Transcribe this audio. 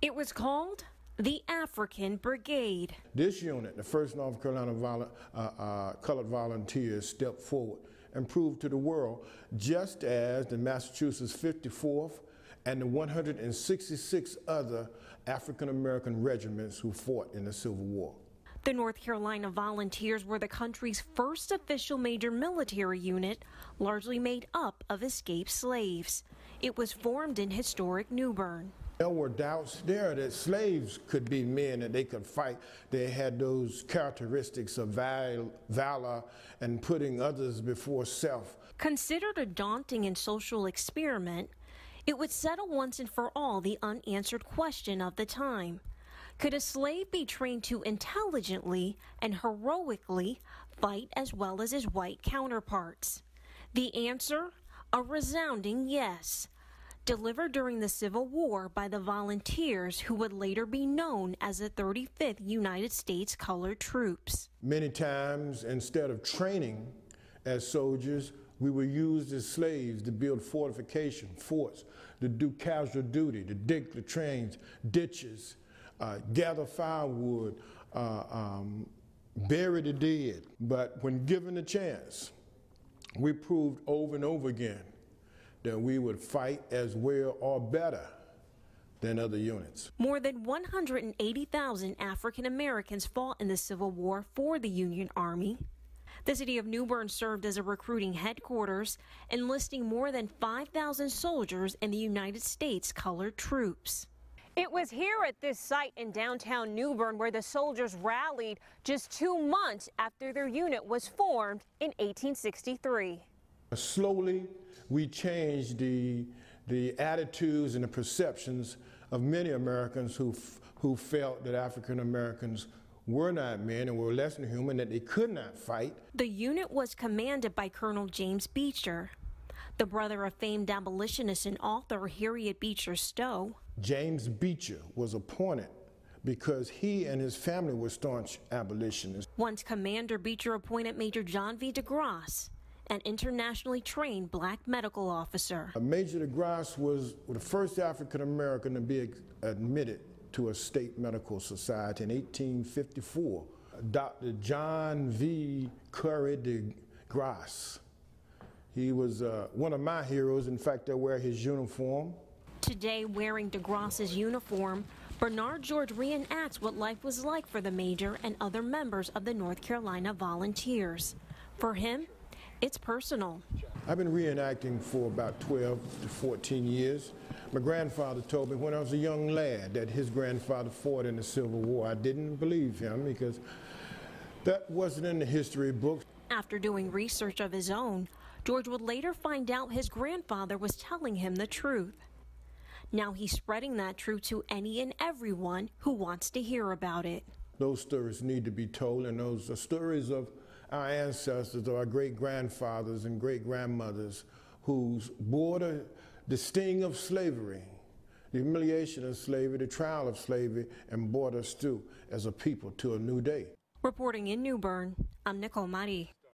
It was called the African Brigade. This unit, the 1st North Carolina Colored Volunteers, stepped forward and proved to the world, just as the Massachusetts 54th and the 166 other African American regiments who fought in the Civil War. The North Carolina Volunteers were the country's first official major military unit, largely made up of escaped slaves. It was formed in historic New Bern. There were doubts there that slaves could be men, that they could fight. They had those characteristics of valor and putting others before self. Considered a daunting and social experiment, it would settle once and for all the unanswered question of the time. Could a slave be trained to intelligently and heroically fight as well as his white counterparts? The answer, a resounding yes. Delivered during the Civil War by the volunteers who would later be known as the 35th United States Colored Troops. Many times, instead of training as soldiers, we were used as slaves to build fortification, forts, to do casual duty, to dig the trains, ditches, gather firewood, bury the dead. But when given the chance, we proved over and over again that we would fight as well or better than other units. More than 180,000 African Americans fought in the Civil War for the Union Army. The city of New Bern served as a recruiting headquarters, enlisting more than 5,000 soldiers in the United States Colored Troops. It was here at this site in downtown New Bern where the soldiers rallied just 2 months after their unit was formed in 1863. Slowly, we changed the attitudes and the perceptions of many Americans who felt that African Americans were not men and were less than human, that they could not fight. The unit was commanded by Colonel James Beecher, the brother of famed abolitionist and author Harriet Beecher Stowe. James Beecher was appointed because he and his family were staunch abolitionists. Once commander, Beecher appointed Major John V. DeGrasse, an internationally trained black medical officer. Major DeGrasse was the first African American to be admitted to a state medical society in 1854. Dr. John V. Curry DeGrasse. He was one of my heroes. In fact, I wear his uniform. Today, wearing DeGrasse's uniform, Bernard George reenacts what life was like for the major and other members of the North Carolina Volunteers. For him, it's personal. I've been reenacting for about 12 to 14 years. My grandfather told me when I was a young lad that his grandfather fought in the Civil War. I didn't believe him because that wasn't in the history books. After doing research of his own, George would later find out his grandfather was telling him the truth. Now he's spreading that truth to any and everyone who wants to hear about it. Those stories need to be told, and those are stories of our ancestors, or our great-grandfathers and great-grandmothers who bore the sting of slavery, the humiliation of slavery, the trial of slavery, and brought us through as a people to a new day. Reporting in New Bern, I'm Nicole Mari.